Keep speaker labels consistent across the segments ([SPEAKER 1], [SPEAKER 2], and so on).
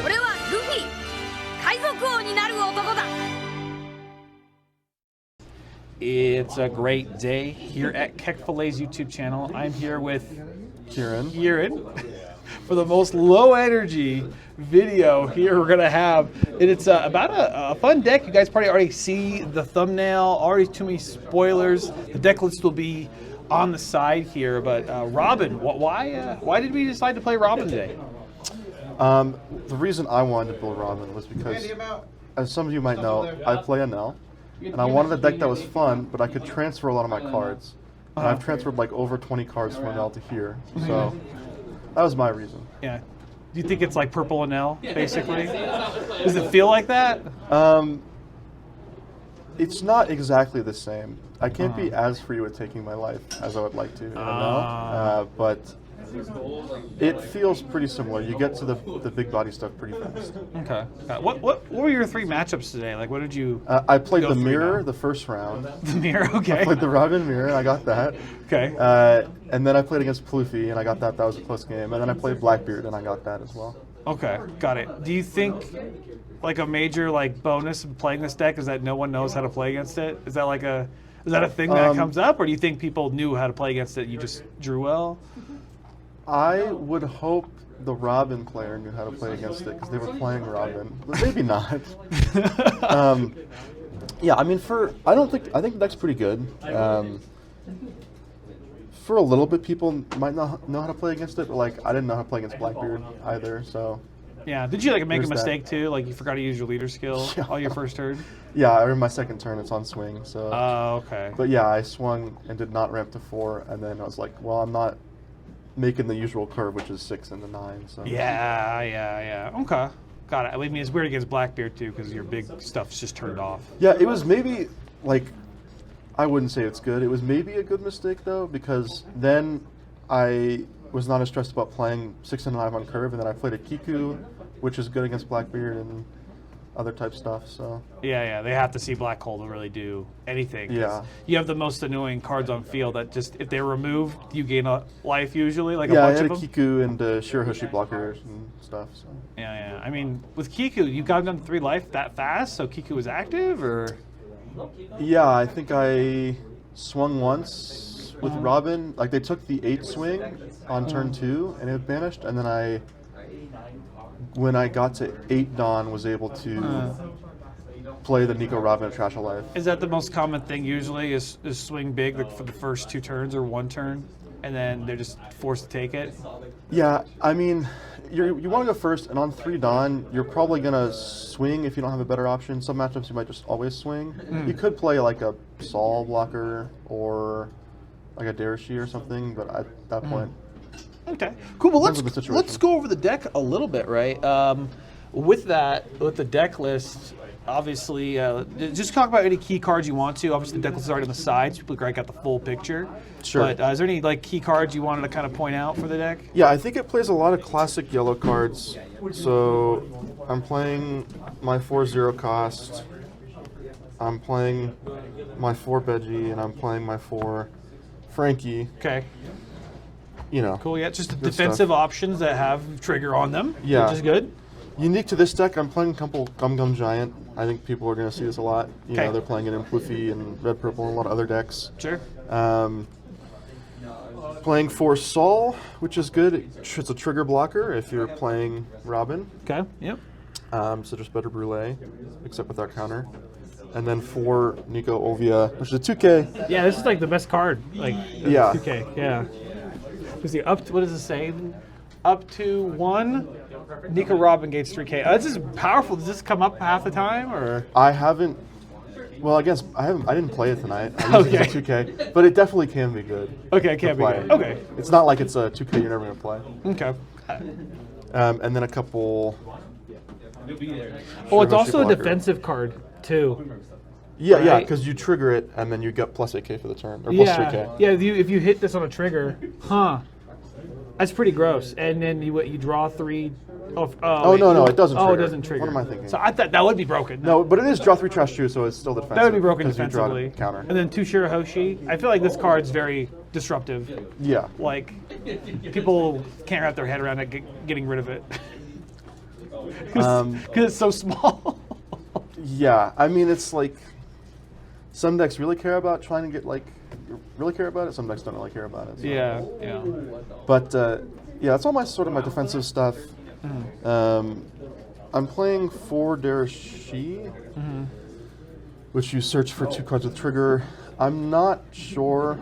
[SPEAKER 1] 俺はルフィ、海賊王になる男だ。
[SPEAKER 2] It's a great day here at Kekfilet's YouTube channel. I'm here with
[SPEAKER 3] Kieran.
[SPEAKER 2] For the most low energy video here we're gonna have. And it's about a fun deck. You guys probably already see the thumbnail, already too many spoilers. The deck list will be on the side here, but Robin, why did we decide to play Robin today?
[SPEAKER 3] The reason I wanted to build Robin was because, as some of you might know, I play NL, and I wanted a deck that was fun, but I could transfer a lot of my cards. And I've transferred like over 20 cards from NL to here, so that was my reason.
[SPEAKER 2] Yeah. Do you think it's like purple NL, basically? Does it feel like that?
[SPEAKER 3] It's not exactly the same. I can't be as free with taking my life as I would like to in NL, but it feels pretty similar. You get to the big body stuff pretty fast.
[SPEAKER 2] Okay. What were your 3 matchups today? Like, what did you?
[SPEAKER 3] I played the Mirror the first round.
[SPEAKER 2] The Mirror, okay.
[SPEAKER 3] I played the Robin Mirror, and I got that.
[SPEAKER 2] Okay.
[SPEAKER 3] And then I played against Luffy, and I got that. That was a close game. And then I played Blackbeard, and I got that as well.
[SPEAKER 2] Okay, got it. Do you think like a major bonus of playing this deck is that no one knows how to play against it? Is that a thing that comes up, or do you think people knew how to play against it? You just drew well.
[SPEAKER 3] I would hope the Robin player knew how to play against it because they were playing Robin, but maybe not. Yeah, I mean, I think the deck's pretty good. For a little bit, people might not know how to play against it, but I didn't know how to play against Blackbeard either, so.
[SPEAKER 2] Yeah, did you make a mistake too? Like you forgot to use your leader skill on your first turn?
[SPEAKER 3] Yeah, in my second turn, it's on swing, so.
[SPEAKER 2] Oh, okay.
[SPEAKER 3] But yeah, I swung and did not ramp to 4, and then I was like, well, I'm not making the usual curve, which is 6 and the 9. So.
[SPEAKER 2] Yeah. Okay, got it. I mean, it's weird against Blackbeard too because your big stuff's just turned off.
[SPEAKER 3] Yeah, it was maybe I wouldn't say it's good. It was maybe a good mistake though because then I was not as stressed about playing 6 and 9 on curve, and then I played a Kiku, which is good against Blackbeard and other type stuff. So
[SPEAKER 2] yeah, they have to see Black Hole to really do anything.
[SPEAKER 3] Yeah,
[SPEAKER 2] you have the most annoying cards on field that just if they're removed, you gain a life usually. Like
[SPEAKER 3] yeah,
[SPEAKER 2] a bunch
[SPEAKER 3] I had
[SPEAKER 2] of
[SPEAKER 3] a
[SPEAKER 2] them.
[SPEAKER 3] Kiku and Shirahoshi blockers and stuff. So.
[SPEAKER 2] Yeah. I mean, with Kiku, you got down to 3 life that fast, so Kiku was active, or?
[SPEAKER 3] Yeah, I think I swung once with Robin. Like they took the 8 swing on turn 2, and it banished, and then when I got to 8 Dawn, was able to play the Nico Robin of Trash Alive.
[SPEAKER 2] Is that the most common thing usually? Is swing big for the first 2 turns or 1 turn, and then they're just forced to take it?
[SPEAKER 3] Yeah, I mean, you want to go first, and on 3 Dawn, you're probably gonna swing if you don't have a better option. Some matchups you might just always swing. You could play like a Saul blocker or like a Dereshi or something, but at that point.
[SPEAKER 2] Okay, cool. Well, let's go over the deck a little bit, right? With the deck list, obviously, just talk about any key cards you want to. Obviously, the deck list is already on the side, so people got the full picture.
[SPEAKER 3] Sure.
[SPEAKER 2] But is there any key cards you wanted to kind of point out for the deck?
[SPEAKER 3] Yeah, I think it plays a lot of classic yellow cards. So I'm playing my 4-0 cost. I'm playing my 4 Bege, and I'm playing my 4 Franky.
[SPEAKER 2] Okay.
[SPEAKER 3] You know.
[SPEAKER 2] Cool, yeah, just defensive options that have trigger on them,
[SPEAKER 3] yeah.
[SPEAKER 2] Which is good.
[SPEAKER 3] Unique to this deck, I'm playing a couple Gum Gum Giant. I think people are going to see this a lot. You know, they're playing it in Luffy and Red Purple and a lot of other decks.
[SPEAKER 2] Sure.
[SPEAKER 3] Playing 4 Saul, which is good. It's a trigger blocker if you're playing Robin.
[SPEAKER 2] Okay, yep.
[SPEAKER 3] So just better Brûlée, except with our counter. And then 4 Nico Olvia, which is a 2K.
[SPEAKER 2] Yeah, this is the best card.
[SPEAKER 3] Yeah.
[SPEAKER 2] 2K, yeah. What does it say? Up to 1, Nico Robin gains 3K. This is powerful. Does this come up half the time, or?
[SPEAKER 3] I haven't. Well, I guess I didn't play it tonight. I used it as a 2K, but it definitely can be good.
[SPEAKER 2] Okay, it can be good. Okay.
[SPEAKER 3] It's not like it's a 2K you're never gonna play.
[SPEAKER 2] Okay.
[SPEAKER 3] And then a couple.
[SPEAKER 2] Oh, it's also a defensive card too.
[SPEAKER 3] Yeah,
[SPEAKER 2] right?
[SPEAKER 3] yeah, because you trigger it and then you get plus 8K for the turn, or plus 3K.
[SPEAKER 2] Yeah, if you hit this on a trigger, that's pretty gross. And then you draw 3
[SPEAKER 3] Oh, no, it doesn't trigger.
[SPEAKER 2] Oh, it doesn't trigger.
[SPEAKER 3] What am I thinking?
[SPEAKER 2] So I thought that would be broken.
[SPEAKER 3] No, but it is draw 3 trash 2, so it's still defensive.
[SPEAKER 2] That would be broken
[SPEAKER 3] 'cause you draw
[SPEAKER 2] defensively.
[SPEAKER 3] Counter.
[SPEAKER 2] And then 2 Shirahoshi. I feel like this card's very disruptive.
[SPEAKER 3] Yeah.
[SPEAKER 2] Like, people can't wrap their head around it, getting rid of it. Because it's so small.
[SPEAKER 3] Yeah, I mean, it's like some decks really care about trying to get really care about it. Some decks don't really care about it. So.
[SPEAKER 2] Yeah.
[SPEAKER 3] But yeah, that's all my sort of my defensive stuff. I'm playing 4 Dereshi, which you search for 2 cards with trigger. I'm not sure.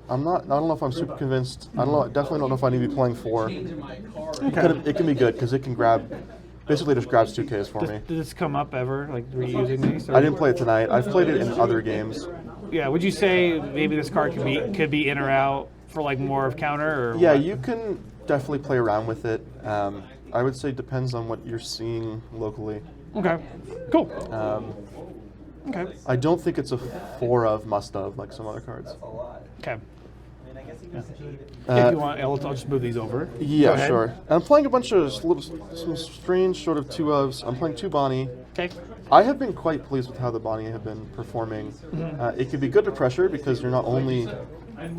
[SPEAKER 3] I don't know if I'm super convinced. I don't know. Definitely don't know if I need to be playing 4.
[SPEAKER 2] Okay.
[SPEAKER 3] It can be good because it can basically just grabs 2Ks for me.
[SPEAKER 2] Did this come up ever? Like, were you using these?
[SPEAKER 3] I didn't play it tonight. I've played it in other games.
[SPEAKER 2] Yeah. Would you say maybe this card could be in or out for like more of counter? Or
[SPEAKER 3] Yeah,
[SPEAKER 2] what?
[SPEAKER 3] you can definitely play around with it. I would say depends on what you're seeing locally.
[SPEAKER 2] Okay. Cool. Okay.
[SPEAKER 3] I don't think it's a 4 of must of like some other cards.
[SPEAKER 2] Okay. If you want, I'll just move these over. Go
[SPEAKER 3] Yeah,
[SPEAKER 2] ahead.
[SPEAKER 3] sure. And I'm playing a bunch of some strange sort of 2 ofs. I'm playing 2 Bonney.
[SPEAKER 2] Okay.
[SPEAKER 3] I have been quite pleased with how the Bonney have been performing. It can be good to pressure because you're not only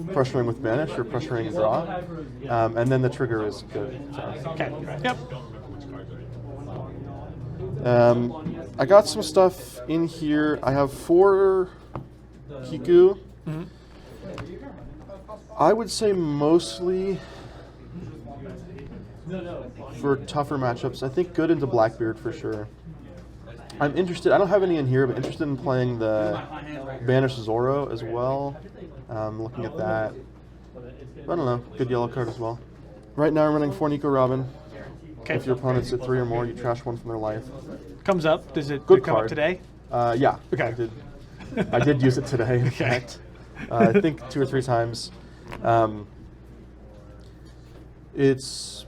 [SPEAKER 3] pressuring with banish, you're pressuring draw, and then the trigger is good. So.
[SPEAKER 2] Okay. Yep.
[SPEAKER 3] I got some stuff in here. I have 4 Kiku. I would say mostly for tougher matchups. I think good into Blackbeard for sure. I'm interested. I don't have any in here, but interested in playing the Banish Zoro as well. Looking at that. I don't know. Good yellow card as well. Right now I'm running 4 Nico Robin.
[SPEAKER 2] Okay.
[SPEAKER 3] If your opponent's at 3 or more, you trash 1 from their life.
[SPEAKER 2] Comes up. Does it
[SPEAKER 3] Good
[SPEAKER 2] come up
[SPEAKER 3] card.
[SPEAKER 2] today?
[SPEAKER 3] Yeah.
[SPEAKER 2] Okay.
[SPEAKER 3] I did use it today, in fact. I think 2 or 3 times. It's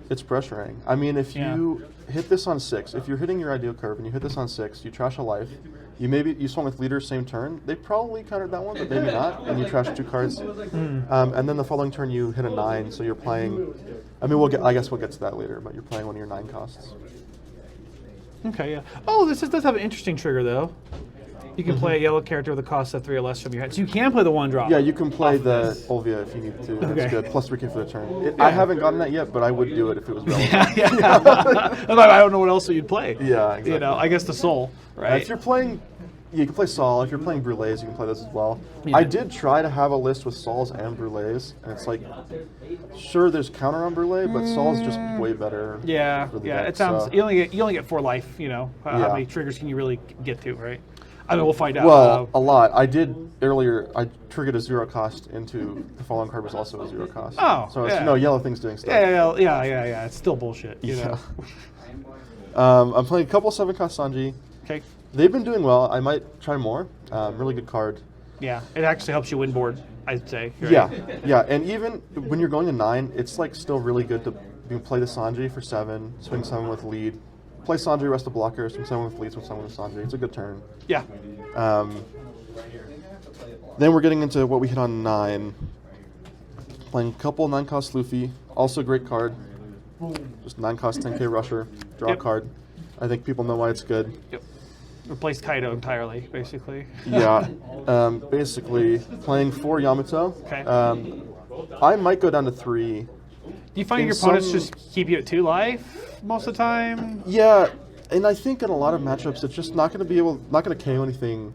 [SPEAKER 3] pressuring. I mean, if you hit this on 6, if you're hitting your ideal curve and you hit this on 6, you trash a life. You swung with leader same turn. They probably countered that one, but maybe not. And you trash 2 cards. And then the following turn you hit a 9, so you're playing. I mean, I guess we'll get to that later, but you're playing one of your 9 costs.
[SPEAKER 2] Okay. Yeah. Oh, this does have an interesting trigger though. You can play a yellow character with a cost of 3 or less from your hand. So you can play the 1-drop.
[SPEAKER 3] Yeah, you can play the Olvia if you need to. That's good. Plus 3K for the turn. I haven't gotten that yet, but I would do it if it was relevant.
[SPEAKER 2] I don't know what else you'd play.
[SPEAKER 3] Yeah, exactly.
[SPEAKER 2] You know, I guess the Soul, right?
[SPEAKER 3] If you're playing, you can play Saul. If you're playing Brûlés, you can play this as well.
[SPEAKER 2] Yeah.
[SPEAKER 3] I did try to have a list with Sauls and Brûlés, and it's like, sure, there's counter on Brûlé, but Saul's just way better.
[SPEAKER 2] Yeah,
[SPEAKER 3] for the
[SPEAKER 2] yeah.
[SPEAKER 3] deck,
[SPEAKER 2] It sounds
[SPEAKER 3] so.
[SPEAKER 2] you only get 4 life. You know, how many triggers can you really get to, right? I mean, we'll find out.
[SPEAKER 3] Well, a lot. I did earlier. I triggered a 0 cost into the following card was also a 0 cost.
[SPEAKER 2] Oh,
[SPEAKER 3] so it's,
[SPEAKER 2] yeah.
[SPEAKER 3] yellow thing's doing stuff.
[SPEAKER 2] Yeah. It's still bullshit. You know.
[SPEAKER 3] I'm playing a couple 7-cost Sanji.
[SPEAKER 2] Okay.
[SPEAKER 3] They've been doing well. I might try more. Really good card.
[SPEAKER 2] Yeah, it actually helps you win board, I'd say. Right?
[SPEAKER 3] Yeah, and even when you're going to 9, it's like still really good to play the Sanji for 7, swing 7 with lead, play Sanji, rest a blocker, swing 7 with lead, swing 7 with Sanji. It's a good turn.
[SPEAKER 2] Yeah.
[SPEAKER 3] Then we're getting into what we hit on 9. Playing a couple 9-cost Luffy, also a great card. Just 9-cost 10k rusher, draw a card. I think people know why it's good.
[SPEAKER 2] Yep. Replace Kaido entirely, basically.
[SPEAKER 3] Yeah, basically playing 4 Yamato.
[SPEAKER 2] Okay.
[SPEAKER 3] I might go down to 3.
[SPEAKER 2] Do you find your opponents just keep you at 2 life most of the time?
[SPEAKER 3] Yeah, and I think in a lot of matchups, it's just not going to KO anything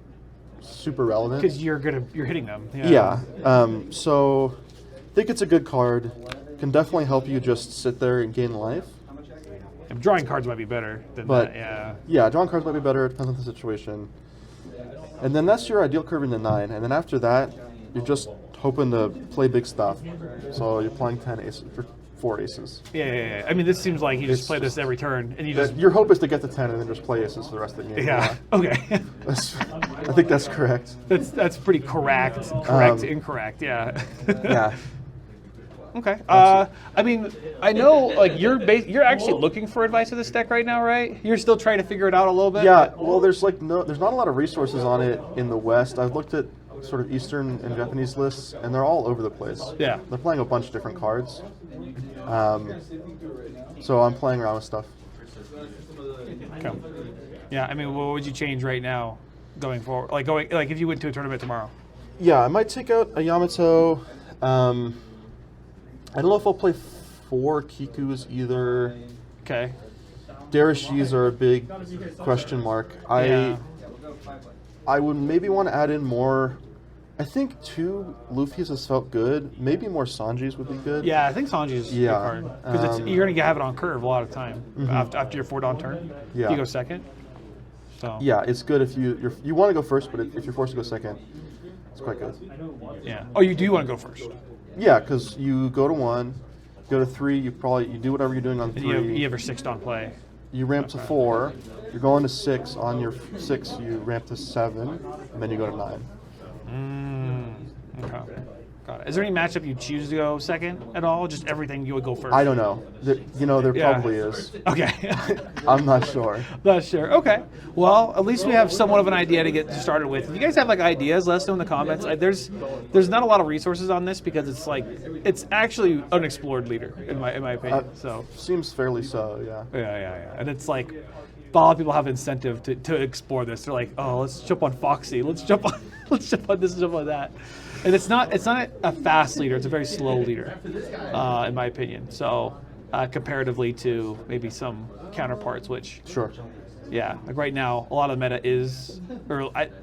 [SPEAKER 3] super relevant.
[SPEAKER 2] Because you're hitting them.
[SPEAKER 3] Yeah. So I think it's a good card. Can definitely help you just sit there and gain life.
[SPEAKER 2] Drawing cards might be better than that, yeah.
[SPEAKER 3] Yeah, drawing cards might be better. It depends on the situation. And then that's your ideal curve into 9. And then after that, you're just hoping to play big stuff. So you're playing 10 aces, or 4 aces.
[SPEAKER 2] Yeah. I mean, this seems like you just play this every turn, and you just...
[SPEAKER 3] Your hope is to get to 10 and then just play aces for the rest of the game.
[SPEAKER 2] Yeah, okay.
[SPEAKER 3] I think that's correct.
[SPEAKER 2] That's pretty correct. Incorrect, yeah.
[SPEAKER 3] Yeah.
[SPEAKER 2] Okay. I mean, I know like you're actually looking for advice of this deck right now, right? You're still trying to figure it out a little bit.
[SPEAKER 3] Yeah. Well, there's not a lot of resources on it in the West. I've looked at sort of Eastern and Japanese lists, and they're all over the place.
[SPEAKER 2] Yeah.
[SPEAKER 3] They're playing a bunch of different cards. So I'm playing around with stuff.
[SPEAKER 2] Okay. Yeah, I mean, what would you change right now going forward? Like if you went to a tournament tomorrow?
[SPEAKER 3] Yeah, I might take out a Yamato. I don't know if I'll play 4 Kikus either.
[SPEAKER 2] Okay.
[SPEAKER 3] Dereshis are a big question mark. I would maybe want to add in more. I think 2 Luffy's has felt good. Maybe more Sanjis would be good.
[SPEAKER 2] Yeah, I think Sanji's a good card. Because you're going to have it on curve a lot of time after your 4-Dawn turn.
[SPEAKER 3] Yeah.
[SPEAKER 2] You go second. So.
[SPEAKER 3] Yeah, it's good if you want to go first, but if you're forced to go second, it's quite good.
[SPEAKER 2] Yeah. Oh, you do want to go first?
[SPEAKER 3] Yeah, because you go to 1, go to 3, you do whatever you're doing on 3.
[SPEAKER 2] You have your 6-Dawn play.
[SPEAKER 3] You ramp to 4, you're going to 6. On your 6, you ramp to 7, and then you go to 9.
[SPEAKER 2] Okay. Got it. Is there any matchup you choose to go second at all? Just everything you would go first?
[SPEAKER 3] I don't know. There probably is.
[SPEAKER 2] Okay.
[SPEAKER 3] I'm not sure.
[SPEAKER 2] Not sure. Okay. Well, at least we have somewhat of an idea to get started with. If you guys have like ideas, let us know in the comments. There's not a lot of resources on this because it's actually unexplored leader in my opinion. So
[SPEAKER 3] seems fairly so. Yeah.
[SPEAKER 2] Yeah. And it's like a lot of people have incentive to explore this. They're like, oh, let's jump on Foxy. Let's jump on this and jump on that. And it's not a fast leader. It's a very slow leader, in my opinion. So comparatively to maybe some counterparts, which
[SPEAKER 3] sure.
[SPEAKER 2] Yeah, like right now, a lot of the meta is,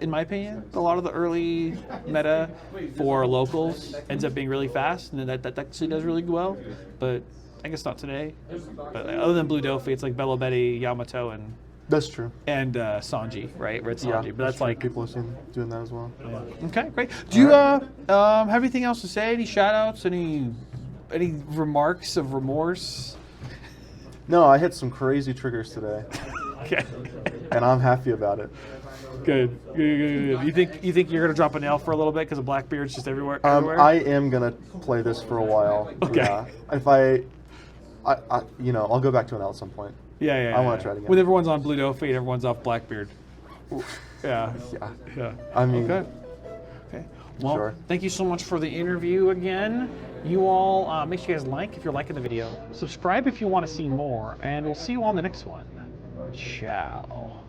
[SPEAKER 2] in my opinion, a lot of the early meta for locals ends up being really fast, and then that actually does really well. But I guess not today. But other than Blue Dofi, it's like Bello Betty, Yamato, and
[SPEAKER 3] that's true.
[SPEAKER 2] And Sanji, right? Red Sanji.
[SPEAKER 3] Yeah,
[SPEAKER 2] but that's like
[SPEAKER 3] people have seen doing that as well.
[SPEAKER 2] Yeah. Okay, great. Do you have anything else to say? Any shout outs? Any remarks of remorse?
[SPEAKER 3] No, I hit some crazy triggers today.
[SPEAKER 2] Okay.
[SPEAKER 3] And I'm happy about it.
[SPEAKER 2] Good. You think you're gonna drop a nail for a little bit because of Blackbeard's just everywhere?
[SPEAKER 3] I am gonna play this for a while.
[SPEAKER 2] Okay.
[SPEAKER 3] Yeah. If I'll go back to an L at some point.
[SPEAKER 2] Yeah.
[SPEAKER 3] I want to try it again.
[SPEAKER 2] When everyone's on Blue Dofi and everyone's off Blackbeard. Yeah.
[SPEAKER 3] I mean.
[SPEAKER 2] Okay. Well,
[SPEAKER 3] sure.
[SPEAKER 2] Thank you so much for the interview again. You all, make sure you guys like if you're liking the video. Subscribe if you want to see more, and we'll see you on the next one. Ciao.